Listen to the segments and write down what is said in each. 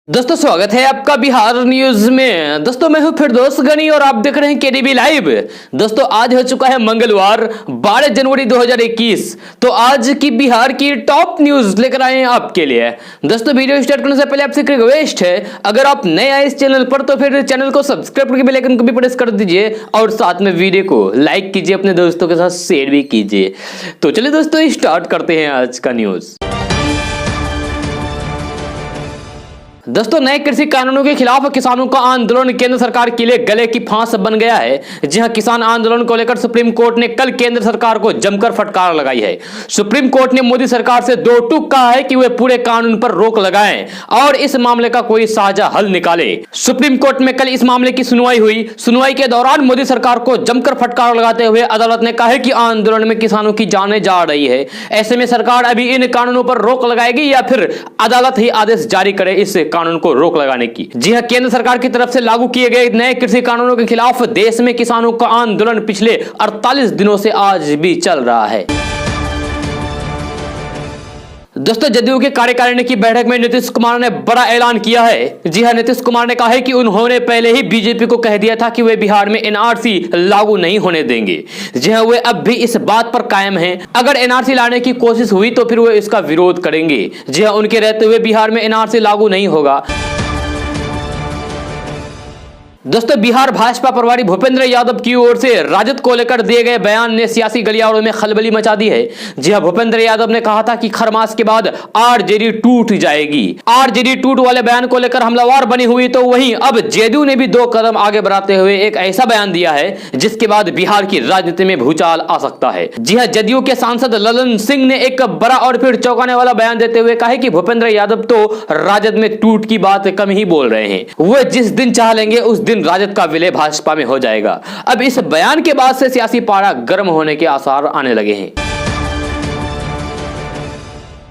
दोस्तों स्वागत है आपका बिहार न्यूज में। दोस्तों मैं हूं फिरदौस गनी और आप देख रहे हैं केडीबी लाइव। दोस्तों आज हो चुका है मंगलवार 12 जनवरी 2021। तो आज की बिहार की टॉप न्यूज लेकर आए हैं आपके लिए। दोस्तों वीडियो स्टार्ट करने से पहले आपसे एक रिक्वेस्ट है, अगर आप नए आए इस चैनल पर तो फिर चैनल को सब्सक्राइब करके बेल आइकन को भी प्रेस कर दीजिए और साथ में वीडियो को लाइक कीजिए, अपने दोस्तों के साथ शेयर भी कीजिए। तो चलिए दोस्तों स्टार्ट करते हैं आज का न्यूज। दोस्तों नए कृषि कानूनों के खिलाफ किसानों का आंदोलन केंद्र सरकार के लिए गले की फांस बन गया है। जी हां, किसान आंदोलन को लेकर सुप्रीम कोर्ट ने कल केंद्र सरकार को जमकर फटकार लगाई है। सुप्रीम कोर्ट ने मोदी सरकार से दो टूक कहा है कि वे पूरे कानून पर रोक लगाएं और इस मामले का कोई साझा हल निकाले। सुप्रीम कोर्ट में कल इस मामले की सुनवाई हुई। सुनवाई के दौरान मोदी सरकार को जमकर फटकार लगाते हुए अदालत ने कहा है कि आंदोलन में किसानों की जाने जा रही है। ऐसे में सरकार अभी इन कानूनों पर रोक लगाएगी या फिर अदालत ही आदेश जारी करे इस कानून को रोक लगाने की। जी हां, केंद्र सरकार की तरफ से लागू किए गए नए कृषि कानूनों के खिलाफ देश में किसानों का आंदोलन पिछले 48 दिनों से आज भी चल रहा है। दोस्तों जदयू के कार्यकारिणी की बैठक में नीतीश कुमार ने बड़ा ऐलान किया है। जी हां, नीतीश कुमार ने कहा है कि उन्होंने पहले ही बीजेपी को कह दिया था कि वे बिहार में एनआरसी लागू नहीं होने देंगे। जी हां, वे अब भी इस बात पर कायम हैं। अगर एनआरसी लाने की कोशिश हुई तो फिर वे इसका विरोध करेंगे। जी हां, उनके रहते हुए बिहार में एनआरसी लागू नहीं होगा। दोस्तों बिहार भाजपा प्रभारी भूपेंद्र यादव की ओर से राजद को लेकर दिए गए बयान ने सियासी गलियारों में खलबली मचा दी है। जी हां, भूपेंद्र यादव ने कहा था कि खरमास के बाद आरजेडी टूट जाएगी। आरजेडी टूट वाले बयान को लेकर हमलावर बनी हुई तो वहीं अब जेडीयू ने भी दो कदम आगे बढ़ाते हुए एक ऐसा बयान दिया है जिसके बाद बिहार की राजनीति में भूचाल आ सकता है। जी हां, जेडीयू के सांसद ललन सिंह ने एक बड़ा और फिर चौंकाने वाला बयान देते हुए कहा कि भूपेंद्र यादव तो राजद में टूट की बात कम ही बोल रहे हैं, वो जिस दिन चाह लेंगे उस दिन राजद का विलय भाजपा में हो जाएगा। अब इस बयान के बाद से सियासी पारा गर्म होने के आसार आने लगे हैं।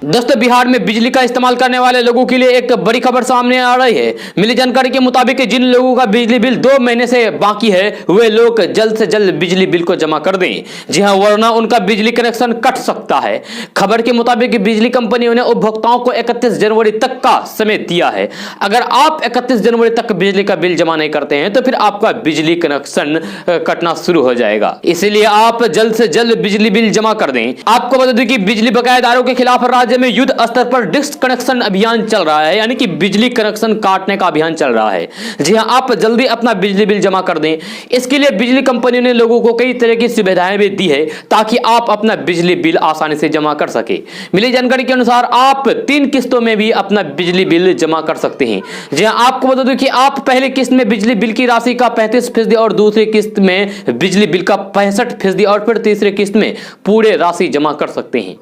दोस्तों बिहार में बिजली का इस्तेमाल करने वाले लोगों के लिए एक बड़ी खबर सामने आ रही है। मिली जानकारी के मुताबिक जिन लोगों का बिजली बिल 2 महीने से बाकी है वे लोग जल्द से जल्द बिजली बिल को जमा कर दें। जी हां, वरना उनका बिजली कनेक्शन कट सकता है। खबर के मुताबिक बिजली कंपनियों ने उपभोक्ताओं को 31 जनवरी तक का समय दिया है। अगर आप 31 जनवरी तक बिजली का बिल जमा नहीं करते हैं तो फिर आपका बिजली कनेक्शन कटना शुरू हो जाएगा। इसीलिए आप जल्द से जल्द बिजली बिल जमा कर दें। आपको बता दें कि बिजली बकायेदारों के खिलाफ राज्य में युद्ध स्तर पर डिस्कनेक्शन अभियान चल रहा है, यानी कि बिजली कनेक्शन काटने का अभियान चल रहा है। जी हां, आप जल्दी अपना बिजली बिल जमा कर दें। इसके लिए बिजली कंपनी ने लोगों को कई तरह की सुविधाएं भी दी है ताकि आप अपना बिजली बिल आसानी से जमा कर सके। मिली जानकारी के अनुसार आप 3 किस्तों में भी अपना बिजली बिल जमा कर सकते हैं। जी हां, आपको बता दूं कि आप पहले किस्त में बिजली बिल की राशि का 35% और दूसरी किस्त में बिजली बिल का 65% और फिर तीसरी किस्त में पूरे राशि जमा कर सकते हैं।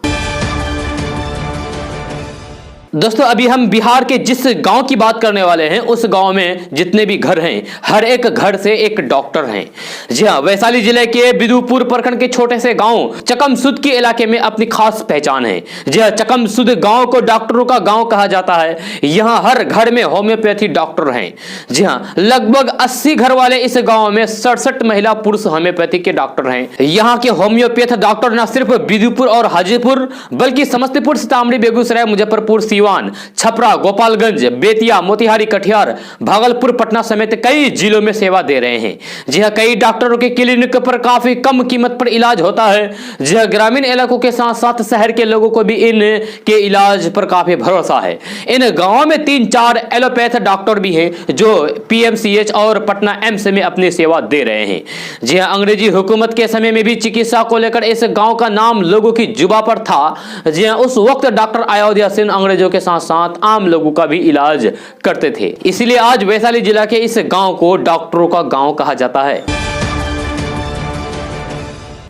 दोस्तों अभी हम बिहार के जिस गांव की बात करने वाले हैं उस गांव में जितने भी घर हैं हर एक घर से एक डॉक्टर हैं। जी हां, वैशाली जिले के बिदुपुर प्रखंड के छोटे से गांव चकमसुद के इलाके में अपनी खास पहचान है। जी हां, चकमसुद गांव को डॉक्टरों का गांव कहा जाता है। यहां हर घर में होम्योपैथी डॉक्टर हैं। जी हां, लगभग 80 घर वाले इस गांव में 67 महिला पुरुष होम्योपैथी के डॉक्टर हैं। यहां के होम्योपैथ डॉक्टर न सिर्फ बिदुपुर और हाजीपुर बल्कि समस्तीपुर, सीतामढ़ी, बेगूसराय, मुजफ्फरपुर, सीवान, छपरा, गोपालगंज, बेतिया, मोतिहारी, कटिहार, भागलपुर, पटना समेत कई जिलों में सेवा दे रहे हैं। जी हां, कई डॉक्टरों के क्लिनिक पर काफी कम कीमत पर इलाज होता है। जी हां, ग्रामीण इलाकों के साथ साथ शहर के लोगों को भी इनके इलाज पर काफी भरोसा है। इन गांवों में 3-4 एलोपैथ डॉक्टर भी हैं जो पीएमसीएच और पटना एम्स में अपनी सेवा दे रहे हैं। जी हां, अंग्रेजी हुकूमत के समय में भी चिकित्सा को लेकर इस गांव का नाम लोगों की जुबान पर था। जी हां, उस वक्त डॉक्टर अयोध्या सिंह अंग्रेजों के साथ साथ आम लोगों का भी इलाज करते थे। इसलिए आज वैशाली जिला के इस गांव को डॉक्टरों का गांव कहा जाता है।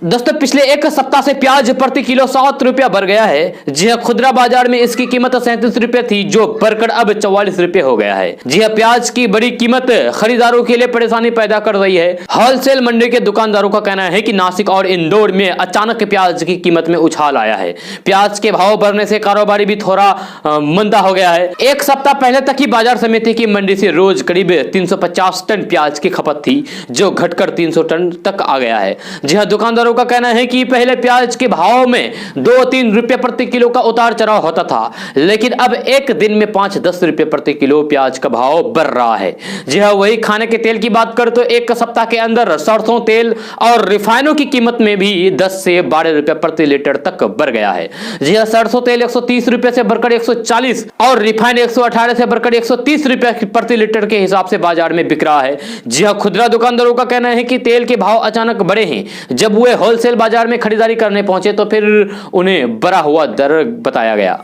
दोस्तों पिछले एक सप्ताह से प्याज प्रति किलो 7 रुपया बढ़ गया है। जी हां, खुदरा बाजार में इसकी कीमत 37 रुपये थी जो बढ़कर अब 44 रुपये हो गया है। जी हां, प्याज की बड़ी कीमत खरीदारों के लिए परेशानी पैदा कर रही है। होलसेल मंडी के दुकानदारों का कहना है कि नासिक और इंदौर में अचानक प्याज की कीमत में उछाल आया है। प्याज के भाव बढ़ने से कारोबारी भी थोड़ा मंदा हो गया है। एक सप्ताह पहले तक ही बाजार समिति की मंडी से रोज करीब 350 टन प्याज की खपत थी जो घटकर 300 टन तक आ गया है। जी हां, दुकानदारों दुकानदारों का कहना है कि पहले प्याज के भाव में 2-3 रुपए प्रति किलो का उतार चढ़ाव होता था, लेकिन अब एक दिन में 5-10 रुपए प्रति किलो प्याज का भाव बढ़ रहा है। जी हाँ, वही खाने के तेल की बात करें तो एक सप्ताह के अंदर सरसों तेल और रिफाइनों की कीमत में भी 10 से 12 रुपए प्रति लीटर तक बढ़ गया है। जी हाँ, सरसों तेल 130 रुपए से बढ़कर 140 और रिफाइन 118 से बढ़कर 130 रुपए प्रति लीटर के हिसाब से बाजार में बिक रहा है। जी हाँ, खुदरा दुकानदारों का कहना है कि तेल के भाव अचानक बढ़े हैं। जब वे होलसेल बाजार में खरीदारी करने पहुंचे तो फिर उन्हें बढ़ा हुआ दर बताया गया।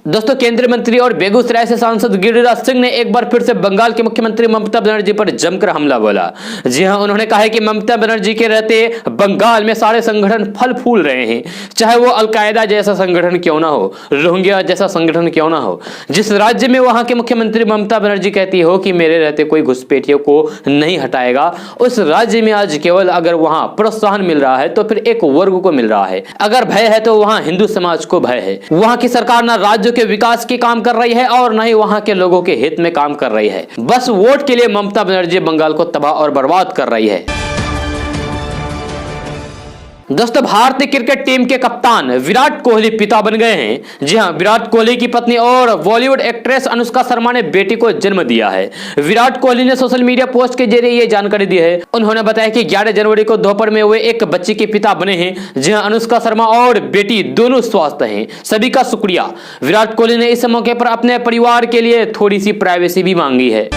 दोस्तों, केंद्रीय मंत्री और बेगूसराय से सांसद गिरिराज सिंह ने एक बार फिर से बंगाल के मुख्यमंत्री ममता बनर्जी पर जमकर हमला बोला। जी हां, उन्होंने कहा है कि ममता बनर्जी के रहते बंगाल में सारे संगठन फल फूल रहे हैं, चाहे वो अलकायदा जैसा संगठन क्यों ना हो, रोहिंग्या जैसा संगठन क्यों ना हो। जिस राज्य में वहां के मुख्यमंत्री ममता बनर्जी कहती हो कि मेरे रहते कोई घुसपैठियों को नहीं हटाएगा, उस राज्य में आज केवल अगर वहां प्रोत्साहन मिल रहा है तो फिर एक वर्ग को मिल रहा है। अगर भय है तो वहां हिंदू समाज को भय है। वहां की सरकार ना राज्य के विकास के काम कर रही है और न ही वहां के लोगों के हित में काम कर रही है। बस वोट के लिए ममता बनर्जी बंगाल को तबाह और बर्बाद कर रही है। दोस्तों, भारतीय क्रिकेट टीम के कप्तान विराट कोहली पिता बन गए हैं। जी हां, विराट कोहली की पत्नी और बॉलीवुड एक्ट्रेस अनुष्का शर्मा ने बेटी को जन्म दिया है। विराट कोहली ने सोशल मीडिया पोस्ट के जरिए ये जानकारी दी है। उन्होंने बताया कि 11 जनवरी को दोपहर में वे एक बच्चे के पिता बने हैं। जी हां, अनुष्का शर्मा और बेटी दोनों स्वस्थ हैं। सभी का शुक्रिया। विराट कोहली ने इस मौके पर अपने परिवार के लिए थोड़ी सी प्राइवेसी भी मांगी है।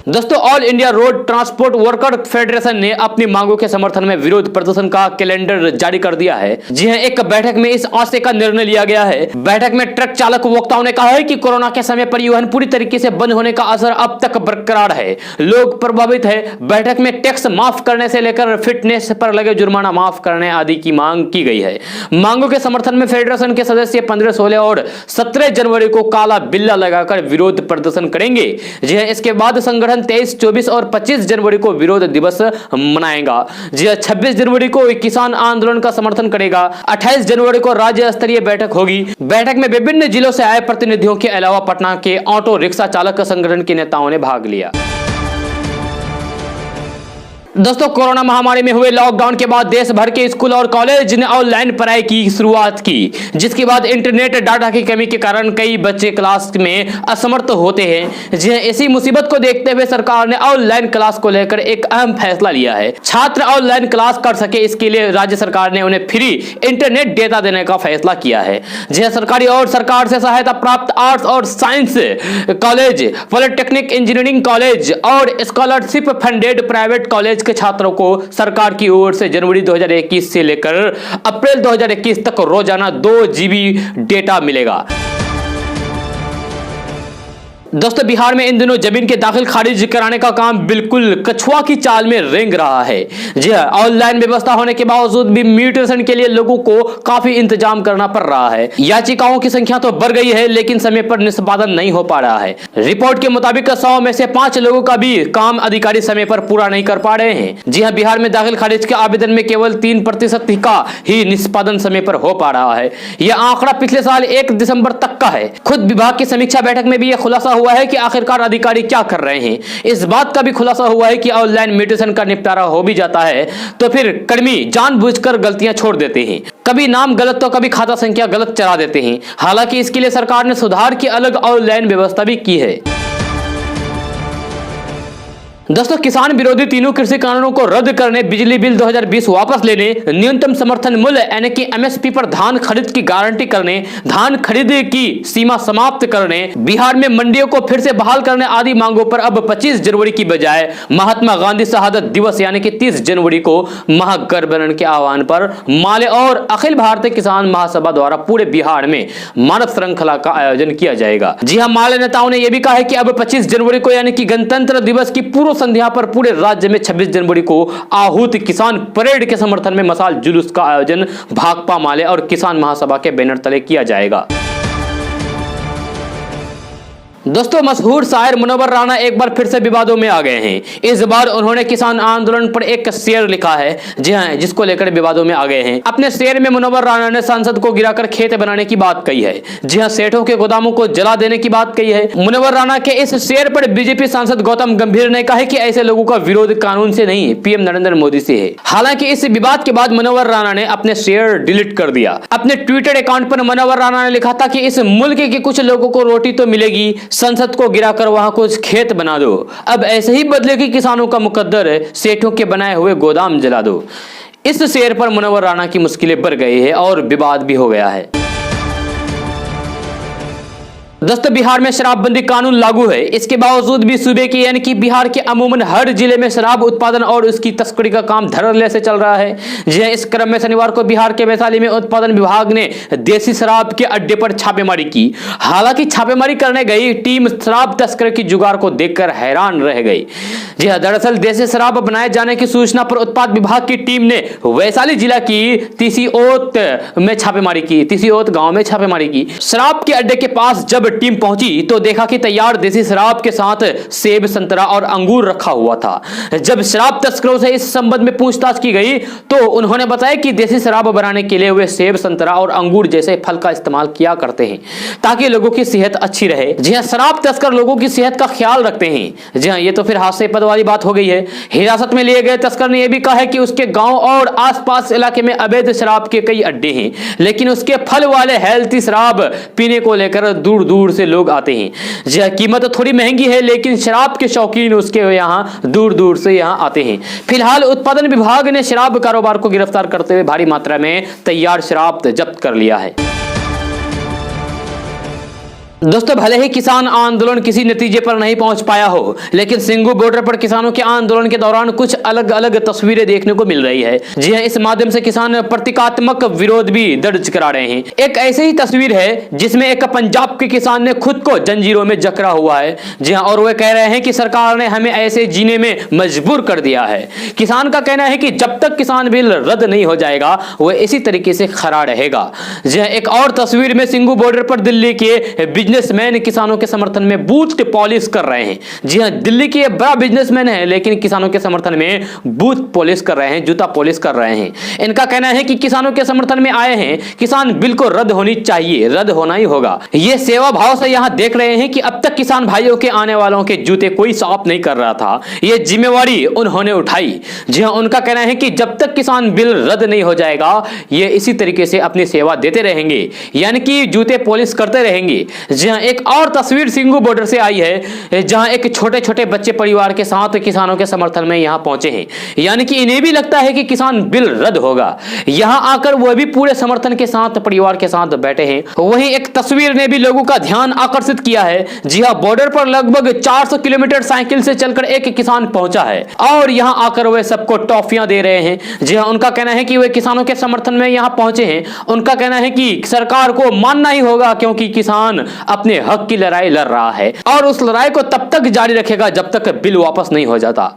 दोस्तों, all India road transport worker federation ने अपनी मांगों के समर्थन में विरोध प्रदर्शन का कैलेंडर जारी कर दिया है। जी हां, एक बैठक में इस आशय का निर्णय लिया गया है। बैठक में ट्रक चालक वक्ताओं ने कहा है कि कोरोना के समय परिवहन पूरी तरीके से बंद होने का असर अब तक बरकरार है, लोग प्रभावित है। बैठक में टैक्स माफ करने से लेकर फिटनेस पर लगे जुर्माना माफ करने आदि की मांग की गई है। मांगों के समर्थन में फेडरेशन के सदस्य 15, 16 और 17 जनवरी को काला बिल्ला लगाकर विरोध प्रदर्शन करेंगे। जी हां, इसके बाद संगठन 23, 24 और 25 जनवरी को विरोध दिवस मनाएगा। जी 26 जनवरी को किसान आंदोलन का समर्थन करेगा। 28 जनवरी को राज्य स्तरीय बैठक होगी। बैठक में विभिन्न जिलों से आए प्रतिनिधियों के अलावा पटना के ऑटो रिक्शा चालक संगठन के नेताओं ने भाग लिया। दोस्तों, कोरोना महामारी में हुए लॉकडाउन के बाद देश भर के स्कूल और कॉलेज ने ऑनलाइन पढ़ाई की शुरुआत की, जिसके बाद इंटरनेट डाटा की कमी के कारण कई बच्चे क्लास में असमर्थ होते हैं। जी इसी मुसीबत को देखते हुए सरकार ने ऑनलाइन क्लास को लेकर एक अहम फैसला लिया है। छात्र ऑनलाइन क्लास कर सके, इसके लिए राज्य सरकार ने उन्हें फ्री इंटरनेट डेटा देने का फैसला किया है। जी सरकारी और सरकार से सहायता प्राप्त आर्ट्स और science college, polytechnic, engineering college और स्कॉलरशिप फंडेड प्राइवेट कॉलेज के छात्रों को सरकार की ओर से जनवरी 2021 से लेकर अप्रैल 2021 तक रोजाना 2 GB डेटा मिलेगा। दोस्तों, बिहार में इन दिनों जमीन के दाखिल खारिज कराने का काम बिल्कुल कछुआ की चाल में रेंग रहा है। जी हां, ऑनलाइन व्यवस्था होने के बावजूद भी म्यूटेशन के लिए लोगों को काफी इंतजाम करना पड़ रहा है। याचिकाओं की संख्या तो बढ़ गई है, लेकिन समय पर निष्पादन नहीं हो पा रहा है। रिपोर्ट के मुताबिक 100 में से 5 लोगों का भी काम अधिकारी समय पर पूरा नहीं कर पा रहे हैं। जी हां, बिहार में दाखिल खारिज के आवेदन में केवल 3% का ही निष्पादन समय पर हो पा रहा है। यह आंकड़ा पिछले साल 1 दिसंबर तक का है। खुद विभाग की समीक्षा बैठक में भी यह खुलासा हुआ है कि आखिरकार अधिकारी क्या कर रहे हैं। इस बात का भी खुलासा हुआ है कि ऑनलाइन म्यूटेशन का निपटारा हो भी जाता है तो फिर कर्मी जानबूझकर गलतियां छोड़ देते हैं। कभी नाम गलत तो कभी खाता संख्या गलत चला देते हैं। हालांकि इसके लिए सरकार ने सुधार की अलग ऑनलाइन व्यवस्था भी की है। दोस्तों, किसान विरोधी तीनों कृषि कानूनों को रद्द करने, बिजली बिल 2020 वापस लेने, न्यूनतम समर्थन मूल्य यानी कि एमएसपी पर धान खरीद की गारंटी करने, धान खरीद की सीमा समाप्त करने, बिहार में मंडियों को फिर से बहाल करने आदि मांगों पर अब 25 जनवरी की बजाय महात्मा गांधी शहादत दिवस यानी कि 30 जनवरी को महागठबंधन के आह्वान पर माले और अखिल भारतीय किसान महासभा द्वारा पूरे बिहार में मानव श्रृंखला का आयोजन किया जाएगा। जी हां, माले नेताओं ने यह भी कहा है कि अब 25 जनवरी को यानी कि गणतंत्र दिवस की पूर्व संध्या पर पूरे राज्य में 26 जनवरी को आहूत किसान परेड के समर्थन में मशाल जुलूस का आयोजन भाकपा माले और किसान महासभा के बैनर तले किया जाएगा। दोस्तों मशहूर शायर मुनव्वर राणा एक बार फिर से विवादों में आ गए हैं। इस बार उन्होंने किसान आंदोलन पर एक शेर लिखा है, जी हाँ, जिसको लेकर विवादों में आ गए हैं। अपने शेर में मुनव्वर राणा ने सांसद को गिराकर खेत बनाने की बात कही है। जी हाँ, सेठों के गोदामों को जला देने की बात कही है। मुनव्वर राणा के इस शेर पर बीजेपी सांसद गौतम गंभीर ने कहा कि ऐसे लोगों का विरोध कानून से नहीं, पीएम नरेंद्र मोदी से है। हालांकि इस विवाद के बाद मुनव्वर राणा ने अपने शेर डिलीट कर दिया। अपने ट्विटर अकाउंट पर मुनव्वर राणा ने लिखा था कि इस मुल्क के कुछ लोगों को रोटी तो मिलेगी, संसद को गिराकर वहां कुछ खेत बना दो। अब ऐसे ही बदलेगी किसानों का मुकद्दर, सेठों के बनाए हुए गोदाम जला दो। इस शेर पर मुनव्वर राणा की मुश्किलें बढ़ गई है और विवाद भी हो गया है। दोस्तों बिहार में शराबबंदी कानून लागू है, इसके बावजूद भी सूबे के यानी कि बिहार के अमूमन हर जिले में शराब उत्पादन और उसकी तस्करी का काम धड़ल्ले से चल रहा है। जी इस क्रम में शनिवार को बिहार के वैशाली में उत्पादन विभाग ने देसी शराब के अड्डे पर छापेमारी की। हालांकि छापेमारी करने गई टीम शराब तस्करी की जुगाड़ को देखकर हैरान रह गई। जी हाँ, दरअसल देसी शराब बनाए जाने की सूचना पर उत्पाद विभाग की टीम ने वैशाली जिला की तिसियोत में छापेमारी की। तिसियोत गांव में छापेमारी की। शराब के अड्डे के पास जब टीम पहुंची तो देखा कि तैयार देसी शराब के साथ सेब, संतरा और अंगूर रखा हुआ था। जब शराब तस्करों से इस संबंध में पूछताछ की गई तो उन्होंने बताया कि देसी शराब बनाने के लिए वे सेब, संतरा और अंगूर जैसे फल का इस्तेमाल किया करते हैं ताकि लोगों की सेहत अच्छी रहे। जी हां, शराब तस्कर लोगों की सेहत का ख्याल रखते हैं। जी हां, ये तो फिर हास्यास्पद वाली बात हो गई है। हिरासत में लिए गए तस्कर ने यह भी कहा है कि उसके गांव और आसपास इलाके में अवैध शराब के कई अड्डे हैं, लेकिन उसके फल वाले हेल्थी शराब पीने को लेकर दूर दूर से लोग आते हैं। जी कीमत तो थोड़ी महंगी है, लेकिन शराब के शौकीन उसके यहां दूर दूर से यहां आते हैं। फिलहाल उत्पादन विभाग ने शराब कारोबार को गिरफ्तार करते हुए भारी मात्रा में तैयार शराब जब्त कर लिया है। दोस्तों भले ही किसान आंदोलन किसी नतीजे पर नहीं पहुंच पाया हो, लेकिन सिंगू बॉर्डर पर किसानों के आंदोलन के दौरान कुछ अलग अलग तस्वीरें देखने को मिल रही है। जी हां, इस माध्यम से किसान प्रतीकात्मक विरोध भी दर्ज करा रहे हैं। एक ऐसी ही तस्वीर है जिसमें एक पंजाब के किसान ने खुद को जंजीरों में जकड़ा हुआ है। जी हां, और वह कह रहे हैं कि सरकार ने हमें ऐसे जीने में मजबूर कर दिया है। किसान का कहना है कि जब तक किसान बिल रद्द नहीं हो जाएगा वह इसी तरीके से खड़ा रहेगा। जी हां, एक और तस्वीर में सिंगू बॉर्डर पर दिल्ली के बिजनेसमैन किसानों के समर्थन में बूथ पॉलिश कर रहे हैं। जी हां, दिल्ली के बड़ा बिजनेसमैन है, लेकिन किसानों के समर्थन में बूथ पॉलिश कर रहे हैं, जूता पॉलिश कर रहे हैं। इनका कहना है कि किसानों के समर्थन में आए हैं, किसान बिल को रद्द होनी चाहिए, रद्द होना ही होगा। ये सेवा भाव से यहां देख रहे हैं कि अब तक किसान भाइयों के आने वालों के जूते कोई साफ नहीं कर रहा था, ये जिम्मेवारी उन्होंने उठाई। जी हां, उनका कहना है कि जब तक किसान बिल रद्द नहीं हो जाएगा ये इसी तरीके से अपनी सेवा देते रहेंगे, यानी कि जूते पॉलिश करते रहेंगे। जी हां, एक और तस्वीर सिंगू बॉर्डर से आई है जहां एक छोटे छोटे बच्चे परिवार के साथ किसानों के समर्थन में यहां पहुंचे हैं, यानी कि इन्हें भी लगता है कि किसान बिल रद्द होगा। यहां आकर वह भी पूरे समर्थन के साथ परिवार के साथ बैठे हैं। वहीं एक तस्वीर ने भी लोगों का ध्यान आकर्षित किया है। जी हां, बॉर्डर पर लगभग 400 किलोमीटर साइकिल से चलकर एक किसान पहुंचा है और यहां आकर वह सबको टॉफियां दे रहे हैं। जी हां, उनका कहना है कि वे किसानों के समर्थन में यहां पहुंचे हैं। उनका कहना है कि सरकार को मानना ही होगा क्योंकि किसान अपने हक की लड़ाई लड़ रहा है और उस लड़ाई को तब तक जारी रखेगा जब तक बिल वापस नहीं हो जाता।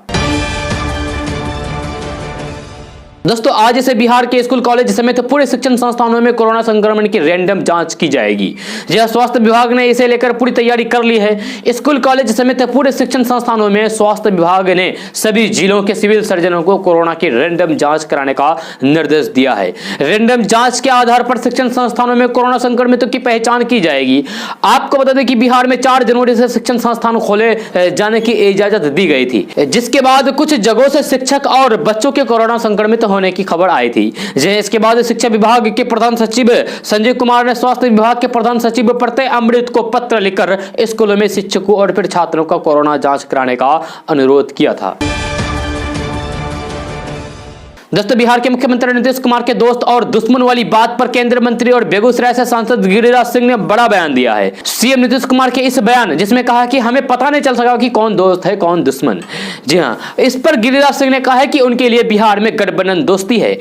दोस्तों आज से बिहार के स्कूल कॉलेज समेत पूरे शिक्षण संस्थानों में कोरोना संक्रमण की रैंडम जांच की जाएगी। जी स्वास्थ्य विभाग ने इसे लेकर पूरी तैयारी कर ली है। स्कूल कॉलेज समेत पूरे शिक्षण संस्थानों में स्वास्थ्य विभाग ने सभी जिलों के सिविल सर्जनों को कोरोना की रैंडम जांच कराने का निर्देश दिया है। रैंडम जांच के आधार पर शिक्षण संस्थानों में कोरोना संक्रमितों की पहचान की जाएगी। आपको बता दें कि बिहार में 4 जनवरी से शिक्षण संस्थान खोले जाने की इजाजत दी गई थी, जिसके बाद कुछ जगहों से शिक्षक और बच्चों के कोरोना संक्रमित होने की खबर आई थी। इसके बाद शिक्षा विभाग के प्रधान सचिव संजय कुमार ने स्वास्थ्य विभाग के प्रधान सचिव प्रत्यय अमृत को पत्र लिखकर स्कूलों में शिक्षकों और फिर छात्रों का कोरोना जांच कराने का अनुरोध किया था। दोस्तों बिहार के मुख्यमंत्री नीतीश कुमार के दोस्त और दुश्मन वाली बात पर केंद्रीय मंत्री और बेगूसराय से सांसद गिरिराज सिंह ने बड़ा बयान दिया है। सीएम नीतीश कुमार के इस बयान जिसमें कहा कि हमें पता नहीं चल सका कि कौन दोस्त है कौन दुश्मन। जी हां, इस पर गिरिराज सिंह ने कहा है कि उनके लिए बिहार में गठबंधन दोस्ती है।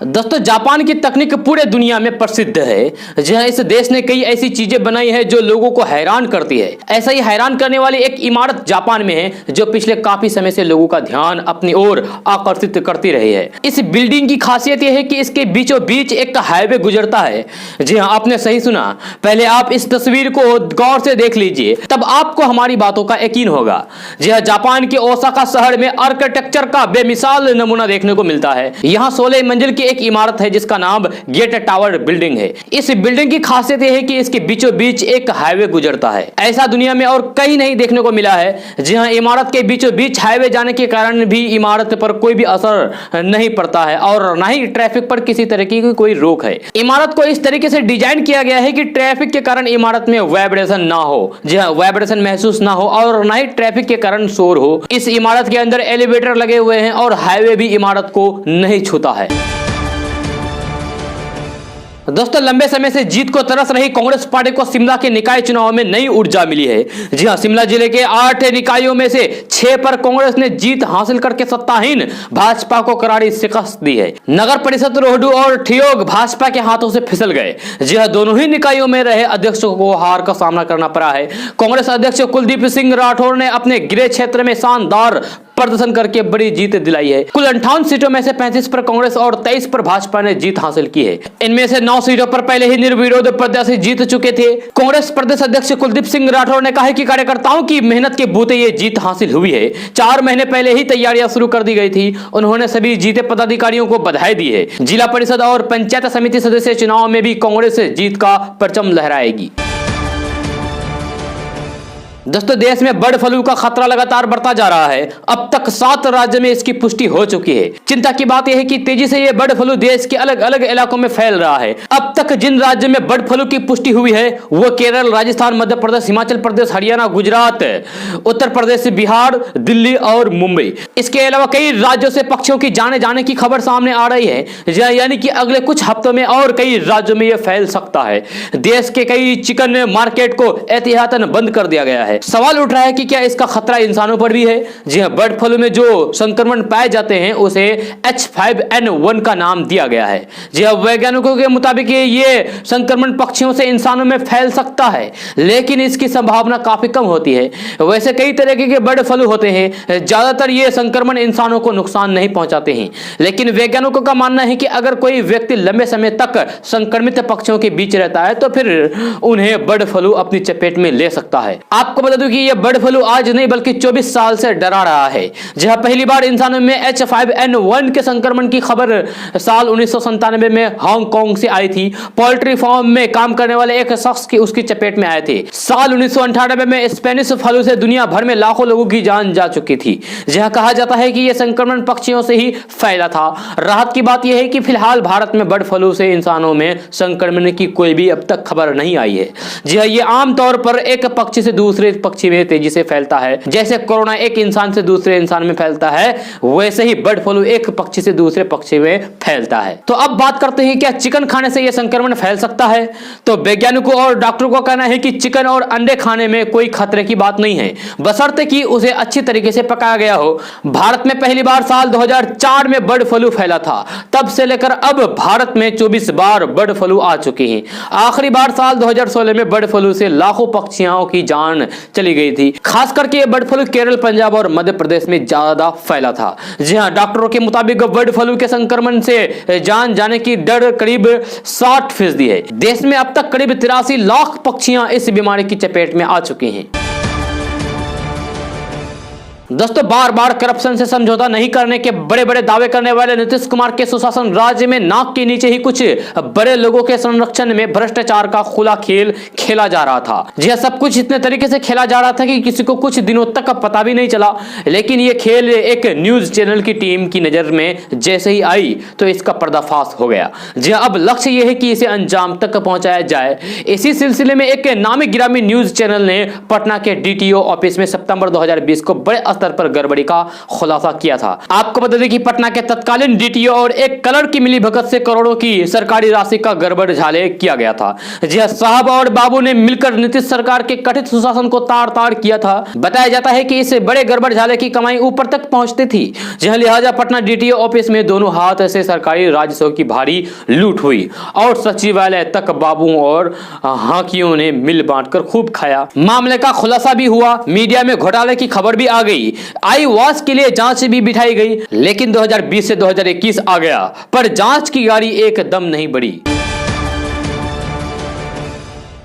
दोस्तों जापान की तकनीक पूरे दुनिया में प्रसिद्ध है। जहां इस देश ने कई ऐसी चीजें बनाई है जो लोगों को हैरान करती है। ऐसा ही हैरान करने वाली एक इमारत जापान में है जो पिछले काफी समय से लोगों का ध्यान अपनी ओर आकर्षित करती रही है। इस बिल्डिंग की खासियत यह है कि इसके बीचों बीच एक हाईवे गुजरता है। जी हाँ, आपने सही सुना। पहले आप इस तस्वीर को गौर से देख लीजिए, तब आपको हमारी बातों का यकीन होगा। जी हाँ, जापान के ओसाका शहर में आर्किटेक्चर का बेमिसाल नमूना देखने को मिलता है। यहाँ 16 मंजिल की एक इमारत है जिसका नाम गेट टावर बिल्डिंग है। इस बिल्डिंग की खासियत यह है कि इसके बीचों बीच एक हाईवे गुजरता है। ऐसा दुनिया में और कहीं नहीं देखने को मिला है। जी हाँ, इमारत के बीचों बीच हाईवे जाने के कारण भी इमारत पर कोई भी असर नहीं पड़ता है और न ही ट्रैफिक पर किसी तरह की कोई रोक है। इमारत को इस तरीके से डिजाइन किया गया है कि ट्रैफिक के कारण इमारत में वाइब्रेशन ना हो। जी हाँ, वाइब्रेशन महसूस ना हो और न ही ट्रैफिक के कारण शोर हो। इस इमारत के अंदर एलिवेटर लगे हुए हैं और हाईवे भी इमारत को नहीं छूता है। दोस्तों लंबे समय से जीत को तरस रही कांग्रेस पार्टी को शिमला के निकाय चुनाव में नई ऊर्जा मिली है। जी हां, शिमला जिले के 8 निकायों में से 6 पर कांग्रेस ने जीत हासिल करके सत्ताहीन भाजपा को करारी शिकस्त दी है। नगर परिषद रोहडू और ठियोग भाजपा के हाथों से फिसल गए। जी हां, दोनों ही निकायों में रहे अध्यक्षों को हार का सामना करना पड़ा है। कांग्रेस अध्यक्ष कुलदीप सिंह राठौर ने अपने गृह क्षेत्र में शानदार प्रदर्शन करके बड़ी जीत दिलाई है। कुल 58 सीटों में से 35 पर कांग्रेस और 23 पर भाजपा ने जीत हासिल की है। इनमें से 9 सीटों पर पहले ही निर्विरोध प्रत्याशी जीत चुके थे। कांग्रेस प्रदेश अध्यक्ष कुलदीप सिंह राठौर ने कहा है कि कार्यकर्ताओं की मेहनत के बूते ये जीत हासिल हुई है। 4 महीने पहले ही तैयारियां शुरू कर दी गई थी। उन्होंने सभी जीते पदाधिकारियों को बधाई दी है। जिला परिषद और पंचायत समिति सदस्य चुनाव में भी कांग्रेस जीत का परचम लहराएगी। दोस्तों देश में बर्ड फ्लू का खतरा लगातार बढ़ता जा रहा है। अब तक 7 राज्य में इसकी पुष्टि हो चुकी है। चिंता की बात यह है कि तेजी से यह बर्ड फ्लू देश के अलग अलग इलाकों में फैल रहा है। अब तक जिन राज्यों में बर्ड फ्लू की पुष्टि हुई है वो केरल, राजस्थान, मध्य प्रदेश, हिमाचल प्रदेश, हरियाणा, गुजरात, उत्तर प्रदेश, बिहार, दिल्ली और मुंबई। इसके अलावा कई राज्यों से पक्षियों की जाने की खबर सामने आ रही है। यानी कि अगले कुछ हफ्तों में और कई राज्यों में यह फैल सकता है। देश के कई चिकन मार्केट को एहतियातन बंद कर दिया गया है। सवाल उठ रहा है कि क्या इसका खतरा इंसानों पर भी है। जी हां, बर्ड फ्लू में जो संक्रमण पाए जाते हैं उसे H5N1 का नाम दिया गया है। जी हां, वैज्ञानिकों के मुताबिक ये संक्रमण पक्षियों से इंसानों में फैल सकता है, लेकिन इसकी संभावना काफी कम होती है। वैसे कई तरह के बर्ड फ्लू होते हैं, ज्यादातर ये संक्रमण इंसानों को नुकसान नहीं पहुंचाते हैं। लेकिन वैज्ञानिकों का मानना है कि अगर कोई व्यक्ति लंबे समय तक संक्रमित पक्षियों के बीच रहता है तो फिर उन्हें बर्ड फ्लू अपनी चपेट में ले सकता है। आपको बता दूं कि यह बर्ड फ्लू आज नहीं बल्कि 24 साल से डरा रहा है। जहां पहली बार इंसानों में H5N1 के संक्रमण की खबर साल 1997 में हांगकांग से आई थी। पोल्ट्री फार्म में काम करने वाले एक शख्स की उसकी चपेट में आए थे। साल 1998 में स्पेनिश फ्लू से दुनिया भर में लाखों लोगों की जान जा चुकी थी। जहां कहा जाता है कि यह संक्रमण पक्षियों से ही फैला था। राहत की बात यह है कि फिलहाल भारत में बर्ड फ्लू से इंसानों में संक्रमण की कोई भी अब तक खबर नहीं आई है। जी हां, यह आमतौर पर एक पक्षी से दूसरे पक्षी में तेजी से फैलता है। जैसे कोरोना एक इंसान से दूसरे इंसान में फैलता है, वैसे ही बर्ड फ्लू एक पक्षी से दूसरे पक्षी में फैलता है। तो अब बात करते हैं क्या चिकन खाने से यह संक्रमण फैल सकता है। तो वैज्ञानिकों और डॉक्टरों का कहना है कि चिकन और अंडे खाने में कोई खतरे की बात नहीं है, बशर्ते कि उसे अच्छी तरीके से पकाया गया हो। भारत में पहली बार साल 2004 में बर्ड फ्लू फैला था। तब से लेकर अब भारत में 24 बार बर्ड फ्लू आ चुके हैं। आखिरी बार साल 2016 में बर्ड फ्लू से लाखों पक्षियों की जान चली गई थी। खास करके ये बर्ड फ्लू केरल, पंजाब और मध्य प्रदेश में ज्यादा फैला था। जी हां, डॉक्टरों के मुताबिक बर्ड फ्लू के संक्रमण से जान जाने की दर करीब 60% है। देश में अब तक करीब 83 लाख पक्षियां इस बीमारी की चपेट में आ चुकी हैं। दोस्तों बार बार करप्शन से समझौता नहीं करने के बड़े बड़े दावे करने वाले नीतीश कुमार के सुशासन राज्य में नाक के नीचे ही कुछ बड़े लोगों के संरक्षण में भ्रष्टाचार का खुला खेल खेला जा रहा था। जी हां, सब कुछ इतने तरीके से खेला जा रहा था कि किसी को कुछ दिनों तक पता भी नहीं चला। लेकिन ये खेल एक न्यूज चैनल की टीम की नजर में जैसे ही आई तो इसका पर्दाफाश हो गया। जी हां, अब लक्ष्य यह है कि इसे अंजाम तक पहुंचाया जाए। इसी सिलसिले में एक नामी गिरामी न्यूज चैनल ने पटना के DTO ऑफिस में सितंबर 2020 को बड़े स्तर पर गड़बड़ी का खुलासा किया था। आपको बता दें कि पटना के तत्कालीन डीटीओ और एक कलर की मिलीभगत से करोड़ों की सरकारी राशि का गड़बड़ झाले किया गया था। जी हां, साहब और बाबू ने मिलकर नीतीश सरकार के कथित सुशासन को तार-तार किया था। बताया जाता है कि इस बड़े गड़बड़ झाले की कमाई ऊपर तक पहुंचती थी, जहां लिहाजा पटना डीटीओ ऑफिस में दोनों हाथ से सरकारी राजस्व की भारी लूट हुई और सचिवालय तक बाबू और हाकियों ने मिल बांटकर खूब खाया। मामले का खुलासा भी हुआ, मीडिया में घोटाले की खबर भी आ गई, आई वॉश के लिए जांच भी बिठाई गई। लेकिन 2020 से 2021 आ गया, पर जांच की गाड़ी एकदम नहीं बढ़ी।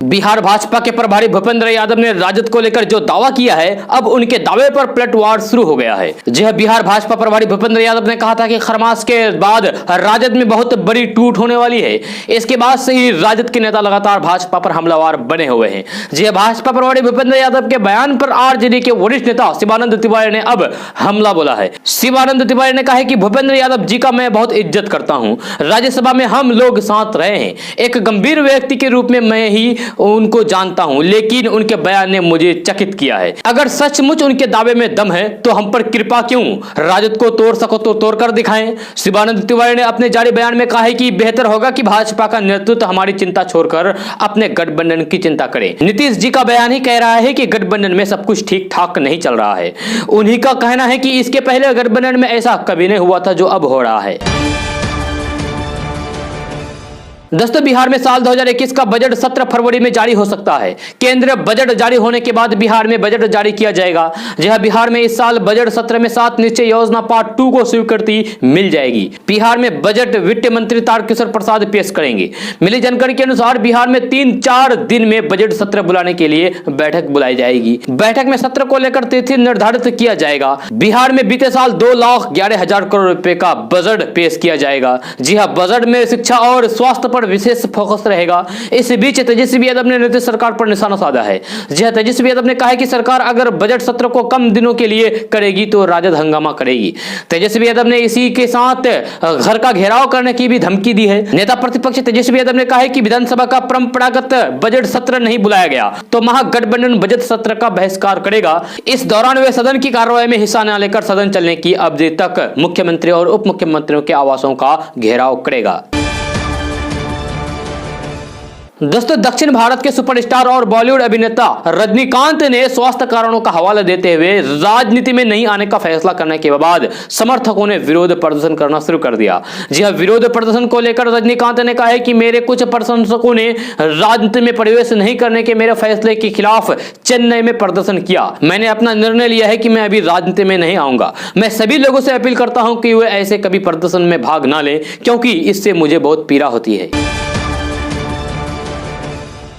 बिहार भाजपा के प्रभारी भूपेंद्र यादव ने राजद को लेकर जो दावा किया है, अब उनके दावे पर पलटवार शुरू हो गया है। जी हां, बिहार भाजपा प्रभारी भूपेंद्र यादव ने कहा था कि खरमास के बाद राजद में बहुत बड़ी टूट होने वाली है। इसके बाद से ही राजद के नेता लगातार भाजपा पर हमलावर बने हुए हैं। जी हां, भाजपा प्रभारी भूपेंद्र यादव के बयान पर आरजेडी के वरिष्ठ नेता शिवानंद तिवारी ने अब हमला बोला है। शिवानंद तिवारी ने कहा है कि भूपेंद्र यादव जी का मैं बहुत इज्जत करता हूं, राज्यसभा में हम लोग साथ रहे हैं, एक गंभीर व्यक्ति के रूप में मैं ही उनको जानता हूं, लेकिन उनके बयान ने मुझे चकित किया है। अगर सचमुच उनके दावे में दम है तो हम पर कृपा क्यों, राजद को तोड़ सको तो तोड़ कर दिखाएं। शिवानंद तिवारी ने अपने जारी बयान में कहा है कि बेहतर होगा कि भाजपा का नेतृत्व हमारी चिंता छोड़कर अपने गठबंधन की चिंता करे। नीतीश जी का बयान ही कह रहा है कि गठबंधन में सब कुछ ठीक ठाक नहीं चल रहा है। उन्हीं का कहना है कि इसके पहले गठबंधन में ऐसा कभी नहीं हुआ था जो अब हो रहा है। दोस्तों, बिहार में साल 2021 का बजट 17 फरवरी में जारी हो सकता है। केंद्रीय बजट जारी होने के बाद बिहार में बजट जारी किया जाएगा। जहां बिहार में इस साल बजट सत्र में 7 निश्चय योजना पार्ट 2 को स्वीकृति मिल जाएगी। बिहार में बजट वित्त मंत्री तारकिशोर प्रसाद पेश करेंगे। मिली जानकारी के अनुसार बिहार में 3-4 दिन में बजट सत्र बुलाने के लिए बैठक बुलाई जाएगी। बैठक में सत्र को लेकर तिथि निर्धारित किया जाएगा। बिहार में बीते साल 2,11,000 करोड़ रुपए का बजट पेश किया जाएगा। जी हाँ, बजट में शिक्षा और स्वास्थ्य पर विशेष फोकस रहेगा। इस बीच तेजस्वी यादव ने नीतीश सरकार पर निशाना साधा है। जी हां, तेजस्वी यादव ने कहा है कि सरकार अगर बजट सत्र को कम दिनों के लिए करेगी तो राजद हंगामा करेगी। तेजस्वी यादव ने इसी के साथ घर का घेराव करने की भी धमकी दी है। नेता प्रतिपक्ष तेजस्वी यादव ने कहा है कि विधानसभा का परंपरागत बजट सत्र नहीं बुलाया गया तो महागठबंधन बजट सत्र का बहिष्कार करेगा। इस दौरान वे सदन की कार्रवाई में हिस्सा न लेकर सदन चलने की अवधि तक मुख्यमंत्री और उप मुख्यमंत्रियों के आवासों का घेराव करेगा। दोस्तों, दक्षिण भारत के सुपरस्टार और बॉलीवुड अभिनेता रजनीकांत ने स्वास्थ्य कारणों का हवाला देते हुए राजनीति में नहीं आने का फैसला करने के बाद समर्थकों ने विरोध प्रदर्शन करना शुरू कर दिया। जी हां, विरोध प्रदर्शन को लेकर रजनीकांत ने कहा है कि मेरे कुछ प्रशंसकों ने राजनीति में प्रवेश नहीं करने के मेरे फैसले के खिलाफ चेन्नई में प्रदर्शन किया। मैंने अपना निर्णय लिया है कि मैं अभी राजनीति में नहीं आऊंगा। मैं सभी लोगों से अपील करता हूं कि वे ऐसे कभी प्रदर्शन में भाग ना लें, क्योंकि इससे मुझे बहुत पीड़ा होती है।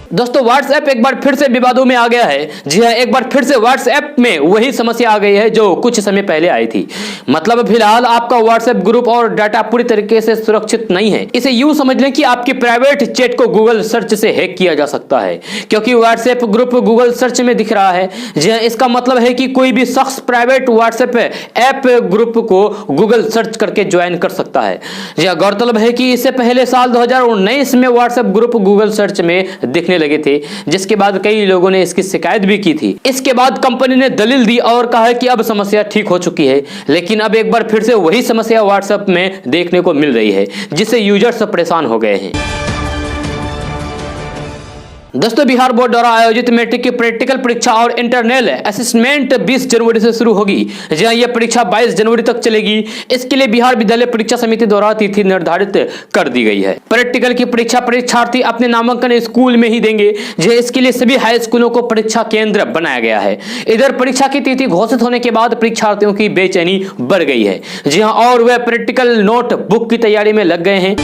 दोस्तों, व्हाट्सएप एक बार फिर से विवादों में आ गया है। जी हां, एक बार फिर से व्हाट्सएप में वही समस्या आ गई है जो कुछ समय पहले आई थी। मतलब फिलहाल आपका व्हाट्सएप ग्रुप और डाटा पूरी तरीके से सुरक्षित नहीं है। इसे यूं समझ लें कि आपकी प्राइवेट चैट को गूगल सर्च से हैक किया जा सकता है, क्योंकि व्हाट्सएप ग्रुप गूगल सर्च में दिख रहा है। जी हां, इसका मतलब है कि कोई भी शख्स प्राइवेट व्हाट्सएप ऐप ग्रुप को गूगल सर्च करके ज्वाइन कर सकता है। जी हां, गौरतलब है कि इससे पहले साल 2019 में व्हाट्सएप ग्रुप गूगल सर्च में दिखने लगे थे, जिसके बाद कई लोगों ने इसकी शिकायत भी की थी। इसके बाद कंपनी ने दलील दी और कहा कि अब समस्या ठीक हो चुकी है, लेकिन अब एक बार फिर से वही समस्या व्हाट्सएप में देखने को मिल रही है, जिससे यूजर्स परेशान हो गए हैं। दोस्तों, बिहार बोर्ड द्वारा आयोजित मैट्रिक की प्रैक्टिकल परीक्षा और इंटरनल असेसमेंट 20 जनवरी से शुरू होगी, जहां यह परीक्षा 22 जनवरी तक चलेगी। इसके लिए बिहार विद्यालय परीक्षा समिति द्वारा तिथि निर्धारित कर दी गई है। प्रैक्टिकल की परीक्षा परीक्षार्थी अपने नामांकन स्कूल में ही देंगे। इसके लिए सभी हाई स्कूलों को परीक्षा केंद्र बनाया गया है। इधर परीक्षा की तिथि घोषित होने के बाद परीक्षार्थियों की बेचैनी बढ़ गई है। जी हां, और वह प्रैक्टिकल नोट बुक की तैयारी में लग गए हैं।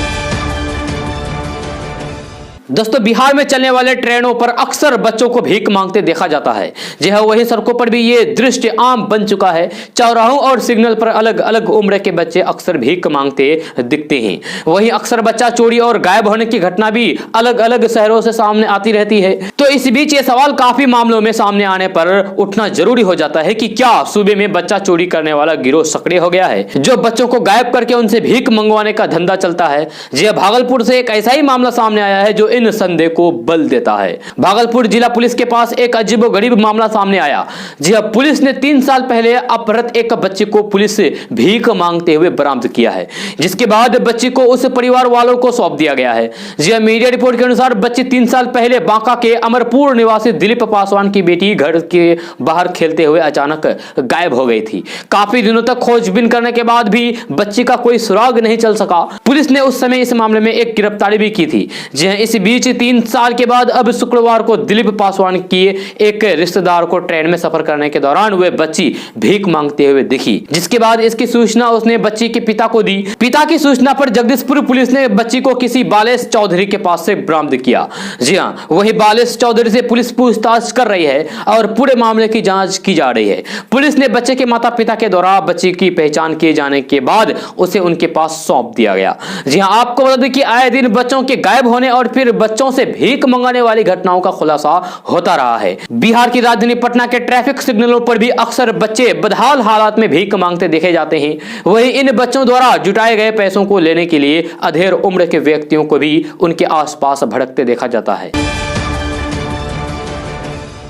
दोस्तों, बिहार में चलने वाले ट्रेनों पर अक्सर बच्चों को भीख मांगते देखा जाता है। जी हाँ, वही सड़कों पर भी ये दृश्य आम बन चुका है। चौराहों और सिग्नल पर अलग अलग उम्र के बच्चे अक्सर भीख मांगते दिखते हैं। वही अक्सर बच्चा चोरी और गायब होने की घटना भी अलग अलग शहरों से सामने आती रहती है। तो इस बीच ये सवाल काफी मामलों में सामने आने पर उठना जरूरी हो जाता है कि क्या सूबे में बच्चा चोरी करने वाला गिरोह सक्रिय हो गया है, जो बच्चों को गायब करके उनसे भीख मंगवाने का धंधा चलता है। जी हाँ, भागलपुर से एक ऐसा ही मामला सामने आया है, जो इन संदेह को बल देता है। भागलपुर जिला पुलिस के पास एक अजीबोगरीब मामला सामने आया। जी हां, पुलिस ने 3 साल पहले अपहृत एक बच्चे को पुलिस से भीख मांगते हुए बरामद किया है, जिसके बाद बच्ची को उस परिवार वालों को सौंप दिया गया है। जी हां, मीडिया रिपोर्ट के अनुसार बच्ची 3 साल पहले बांका के अमरपुर निवासी दिलीप पासवान की बेटी घर के बाहर खेलते हुए अचानक गायब हो गई थी। काफी दिनों तक खोजबीन करने के बाद भी बच्ची का कोई सुराग नहीं चल सका। पुलिस ने उस समय इस मामले में एक गिरफ्तारी भी की थी। जी हां, इस बीच 3 साल के बाद अब शुक्रवार को दिलीप पासवान की एक रिश्तेदार को ट्रेन में सफर करने के दौरान वह बच्ची भीख मांगते हुए दिखी, जिसके बाद इसकी सूचना उसने बच्ची के पिता को दी। पिता की सूचना पर जगदीशपुर पुलिस ने बच्ची को किसी बालेश चौधरी के पास से बरामद किया। जी हां, वही बालेश चौधरी से पुलिस पूछताछ कर रही है और पूरे मामले की जांच की जा रही है। पुलिस ने बच्चे के माता पिता के द्वारा बच्ची की पहचान किए जाने के बाद उसे उनके पास सौंप दिया गया। जी हां, आपको बता दें कि आए दिन बच्चों के गायब होने और फिर बच्चों से भीख मंगाने वाली घटनाओं का खुलासा होता रहा है। बिहार की राजधानी पटना के ट्रैफिक सिग्नलों पर भी अक्सर बच्चे बदहाल हालात में भीख मांगते देखे जाते हैं। वहीं इन बच्चों द्वारा जुटाए गए पैसों को लेने के लिए अधेड़ उम्र के व्यक्तियों को भी उनके आसपास भटकते देखा जाता है।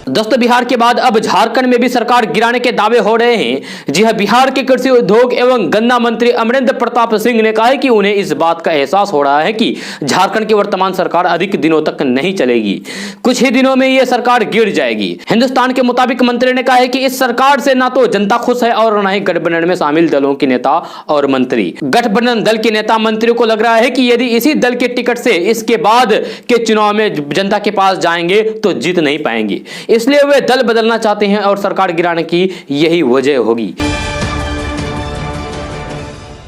दोस्तों, बिहार के बाद अब झारखंड में भी सरकार गिराने के दावे हो रहे हैं। जी हां, बिहार के कृषि उद्योग एवं गन्ना मंत्री अमरेंद्र प्रताप सिंह ने कहा है कि उन्हें इस बात का एहसास हो रहा है कि झारखंड की वर्तमान सरकार अधिक दिनों तक नहीं चलेगी। कुछ ही दिनों में यह सरकार गिर जाएगी। हिंदुस्तान के मुताबिक मंत्री ने कहा है कि इस सरकार से ना तो जनता खुश है और न ही गठबंधन में शामिल दलों के नेता और मंत्री। गठबंधन दल के नेता मंत्रियों को लग रहा है कि यदि इसी दल के टिकट से इसके बाद के चुनाव में जनता के पास जाएंगे तो जीत नहीं पाएंगे, इसलिए वे दल बदलना चाहते हैं और सरकार गिराने की यही वजह होगी।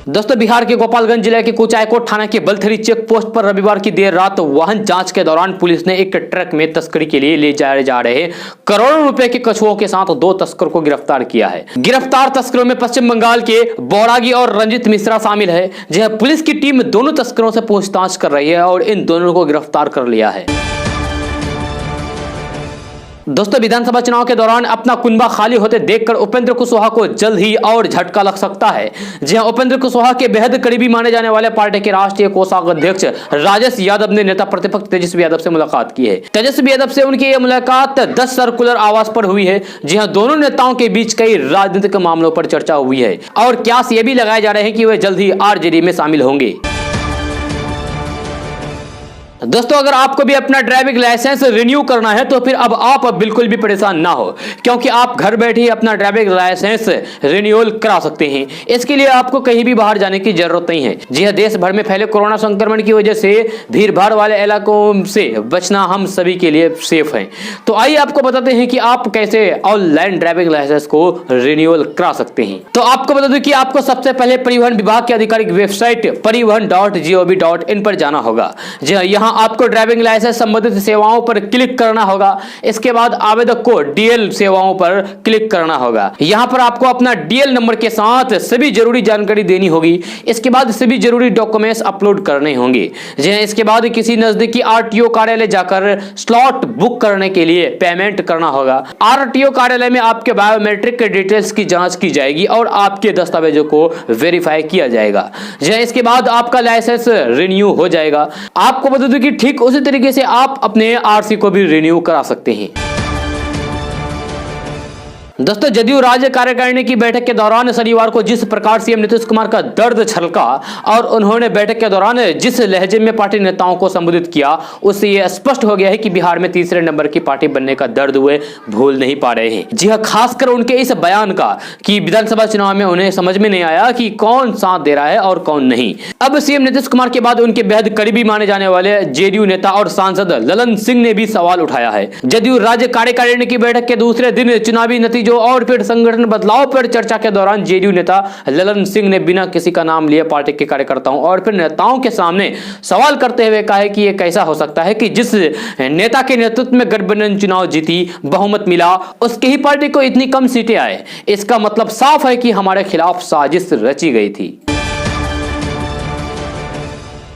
दोस्तों, बिहार के गोपालगंज जिले के कुचायकोट थाना के बलथरी चेक पोस्ट पर रविवार की देर रात वाहन जांच के दौरान पुलिस ने एक ट्रक में तस्करी के लिए ले जाए जा रहे करोड़ों रुपए के कछुओं के साथ 2 तस्करों को गिरफ्तार किया है। गिरफ्तार तस्करों में पश्चिम बंगाल के बौरागी और रंजित मिश्रा शामिल है। जहां पुलिस की टीम दोनों तस्करों से पूछताछ कर रही है और इन दोनों को गिरफ्तार कर लिया है। दोस्तों, विधानसभा चुनाव के दौरान अपना कुनबा खाली होते देखकर उपेंद्र कुशवाहा को जल्द ही और झटका लग सकता है। जी हां, उपेंद्र कुशवाहा के बेहद करीबी माने जाने वाले पार्टी के राष्ट्रीय कोषाध्यक्ष राजेश यादव ने नेता प्रतिपक्ष तेजस्वी यादव से मुलाकात की है। तेजस्वी यादव से उनकी यह मुलाकात 10 सर्कुलर आवास पर हुई है। जी हां, दोनों नेताओं के बीच कई राजनीतिक मामलों पर चर्चा हुई है और क्यास ये भी लगाए जा रहे हैं कि वे जल्द ही आरजेडी में शामिल होंगे। दोस्तों, अगर आपको भी अपना ड्राइविंग लाइसेंस रिन्यू करना है तो फिर अब आप बिल्कुल भी परेशान ना हो, क्योंकि आप घर बैठे ही अपना ड्राइविंग लाइसेंस रिन्यूअल करा सकते हैं। इसके लिए आपको कहीं भी बाहर जाने की जरूरत नहीं है। जी हां, देश भर में फैले कोरोना संक्रमण की वजह से भीड़ भाड़ वाले इलाकों से बचना हम सभी के लिए सेफ है। तो आइए आपको बताते हैं कि आप कैसे ऑनलाइन ड्राइविंग लाइसेंस को रिन्यूअल करा सकते हैं। तो आपको बता दूं कि आपको सबसे पहले परिवहन विभाग की आधिकारिक वेबसाइट परिवहन.gov.in पर जाना होगा। जी हां, यहाँ आपको ड्राइविंग लाइसेंस संबंधित सेवाओं पर क्लिक करना होगा। इसके बाद आवेदक को डीएल सेवाओं पर क्लिक करना होगा। यहां पर आपको अपना डीएल नंबर के साथ सभी जरूरी जानकारी देनी होगी। इसके बाद सभी जरूरी डॉक्यूमेंट्स अपलोड करने होंगे। इसके बाद किसी नजदीकी आरटीओ कार्यालय जाकर स्लॉट बुक करने के लिए पेमेंट करना होगा। आरटीओ कार्यालय में आपके बायोमेट्रिक के डिटेल्स की जांच की जाएगी और आपके दस्तावेजों को वेरीफाई किया जाएगा। इसके बाद आपका लाइसेंस रिन्यू हो जाएगा। आपको बता दूं कि ठीक उसी तरीके से आप अपने आरसी को भी रिन्यू करा सकते हैं। दोस्तों, जदयू राज्य कार्यकारिणी की बैठक के दौरान शनिवार को जिस प्रकार सीएम नीतीश कुमार का दर्द छलका और उन्होंने बैठक के दौरान जिस लहजे में पार्टी नेताओं को संबोधित किया, उससे यह स्पष्ट हो गया है कि बिहार में तीसरे नंबर की पार्टी बनने का दर्द वे भूल नहीं पा रहे हैं। जी हां, खासकर उनके इस बयान का कि विधानसभा चुनाव में उन्हें समझ में नहीं आया कि कौन साथ दे रहा है और कौन नहीं। अब सीएम नीतीश कुमार के बाद उनके बेहद करीबी माने जाने वाले जेडीयू नेता और सांसद ललन सिंह ने भी सवाल उठाया है। जदयू राज्य कार्यकारिणी की बैठक के दूसरे दिन चुनावी नतीजों और फिर संगठन बदलाव पर चर्चा के दौरान जेडीयू नेता ललन सिंह ने बिना किसी का नाम लिए पार्टी के कार्यकर्ताओं और फिर नेताओं के सामने सवाल करते हुए कहा है कि यह कैसा हो सकता है कि जिस नेता के नेतृत्व में गठबंधन चुनाव जीती, बहुमत मिला, उसकी ही पार्टी को इतनी कम सीटें आए। इसका मतलब साफ है कि हमारे खिलाफ साजिश रची गई थी।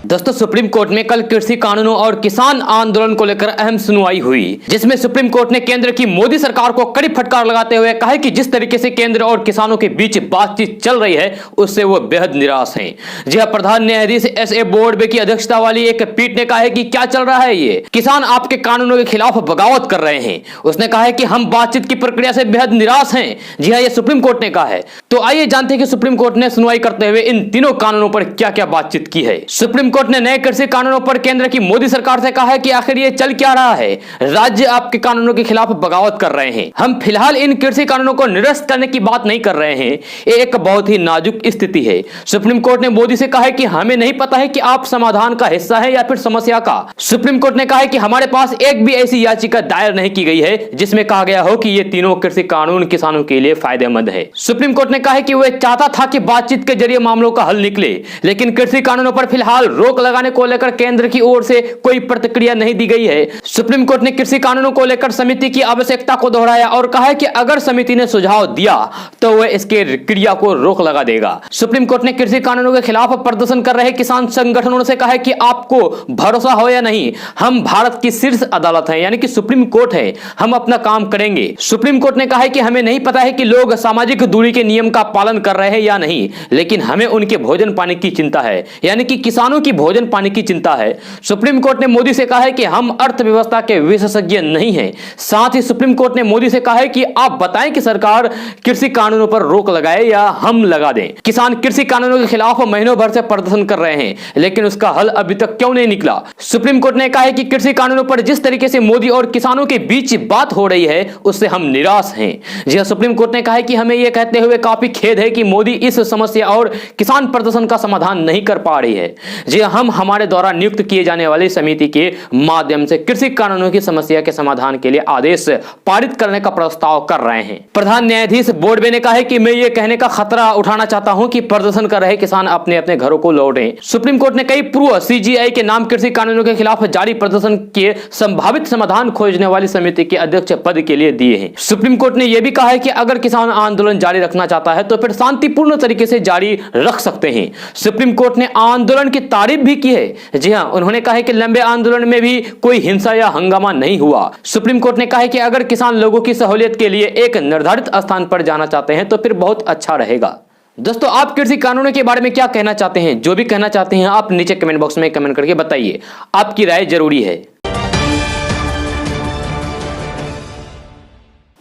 दोस्तों सुप्रीम कोर्ट में कल कृषि कानूनों और किसान आंदोलन को लेकर अहम सुनवाई हुई, जिसमें सुप्रीम कोर्ट ने केंद्र की मोदी सरकार को कड़ी फटकार लगाते हुए कहा कि जिस तरीके से केंद्र और किसानों के बीच बातचीत चल रही है उससे वो बेहद निराश हैं। जी हां, प्रधान न्यायाधीश एस.ए. बोबडे की अध्यक्षता वाली एक पीठ ने कहा है कि क्या चल रहा है, ये किसान आपके कानूनों के खिलाफ बगावत कर रहे हैं। उसने कहा है कि हम बातचीत की प्रक्रिया से बेहद निराश हैं। जी हां, ये सुप्रीम कोर्ट ने कहा है। तो आइए जानते हैं कि सुप्रीम कोर्ट ने सुनवाई करते हुए इन तीनों कानूनों पर क्या क्या बातचीत की है। सुप्रीम कोर्ट ने नए कृषि कानूनों पर केंद्र की मोदी सरकार से कहा है कि आखिर ये चल क्या रहा है, राज्य आपके कानूनों के खिलाफ बगावत कर रहे हैं। हम फिलहाल इन कृषि कानूनों को निरस्त करने की बात नहीं कर रहे हैं, ये एक बहुत ही नाजुक स्थिति है। सुप्रीम कोर्ट ने मोदी से कहा है कि हमें नहीं पता है कि आप समाधान का हिस्सा है या फिर समस्या का। सुप्रीम कोर्ट ने कहा है कि हमारे पास एक भी ऐसी याचिका दायर नहीं की गई है जिसमें कहा गया हो कि ये तीनों कृषि कानून किसानों के लिए फायदेमंद है। सुप्रीम कोर्ट ने कहा है कि वह चाहता था कि बातचीत के जरिए मामलों का हल निकले, लेकिन कृषि कानूनों पर फिलहाल रोक लगाने को लेकर केंद्र की ओर से कोई प्रतिक्रिया नहीं दी गई है। सुप्रीम कोर्ट ने कृषि कानूनों को लेकर समिति की आवश्यकता को दोहराया और कहा है कि अगर समिति ने सुझाव दिया तो वह इसके क्रिया को रोक लगा देगा। सुप्रीम कोर्ट ने कृषि कानूनों के खिलाफ प्रदर्शन कर रहे किसान संगठनों से कहा है कि आपको भरोसा हो या नहीं, हम भारत की शीर्ष अदालत है, यानी कि सुप्रीम कोर्ट है, हम अपना काम करेंगे। सुप्रीम कोर्ट ने कहा है कि हमें नहीं पता है कि लोग सामाजिक दूरी के नियम का पालन कर रहे हैं या नहीं, लेकिन हमें उनके भोजन पानी की चिंता है, यानी कि किसानों की भोजन पानी की चिंता है। सुप्रीम कोर्ट ने मोदी से कहा है कि हम अर्थव्यवस्था के विशेषज्ञ नहीं हैं। साथ ही सुप्रीम कोर्ट ने मोदी से कहा है कि आप बताएं कि सरकार कृषि कानूनों पर रोक लगाए या हम लगा दें। किसान कृषि कानूनों के खिलाफ महीनों भर से प्रदर्शन कर रहे हैं, लेकिन उसका हल अभी तक क्यों नहीं निकला। सुप्रीम कोर्ट ने कहा है कि कृषि कानूनों पर जिस तरीके से मोदी और किसानों के बीच बात हो रही है उससे हम निराश हैं। जी हां, सुप्रीम कोर्ट ने कहा है कि हमें यह कहते हुए काफी खेद है कि मोदी इस समस्या और किसान प्रदर्शन का समाधान नहीं कर पा रही है। जी हां, हम हमारे द्वारा नियुक्त किए जाने वाली समिति के माध्यम से कृषि कानूनों की समस्या के समाधान के लिए आदेश पारित करने का प्रस्ताव कर रहे हैं। प्रधान न्यायाधीश बोबडे ने कहा है कि मैं ये कहने का खतरा उठाना चाहता हूं कि प्रदर्शन कर रहे किसान अपने अपने घरों को लौटें। सुप्रीम कोर्ट ने कई पूर्व सीजीआई के नाम कृषि कानूनों के खिलाफ जारी प्रदर्शन के संभावित समाधान खोजने वाली समिति के अध्यक्ष पद के लिए दिए हैं। सुप्रीम कोर्ट ने यह भी कहा है कि अगर किसान आंदोलन जारी रखना चाहता है तो फिर शांतिपूर्ण तरीके से जारी रख सकते हैं। सुप्रीम कोर्ट ने आंदोलन की तारीफ भी की है। जी हां, उन्होंने कहा है कि लंबे आंदोलन में भी कोई हिंसा या हंगामा नहीं हुआ। सुप्रीम कोर्ट ने कहा है कि अगर किसान लोगों की सहूलियत के लिए एक निर्धारित स्थान पर जाना चाहते हैं तो फिर बहुत अच्छा रहेगा। दोस्तों, आप कृषि कानूनों के बारे में क्या कहना चाहते हैं? जो भी कहना चाहते हैं आप नीचे कमेंट बॉक्स में कमेंट करके बताइए, आपकी राय जरूरी है।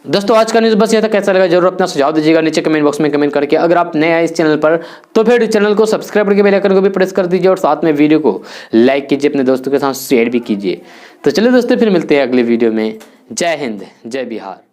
दोस्तों, आज का न्यूज़ बस ये था। कैसा लगा जरूर अपना सुझाव दीजिएगा नीचे कमेंट बॉक्स में कमेंट करके। अगर आप नए आए इस चैनल पर तो फिर चैनल को सब्सक्राइब करके बेल आइकन को भी प्रेस कर दीजिए और साथ में वीडियो को लाइक कीजिए, अपने दोस्तों के साथ शेयर भी कीजिए। तो चलिए दोस्तों, फिर मिलते हैं अगले वीडियो में। जय हिंद, जय बिहार।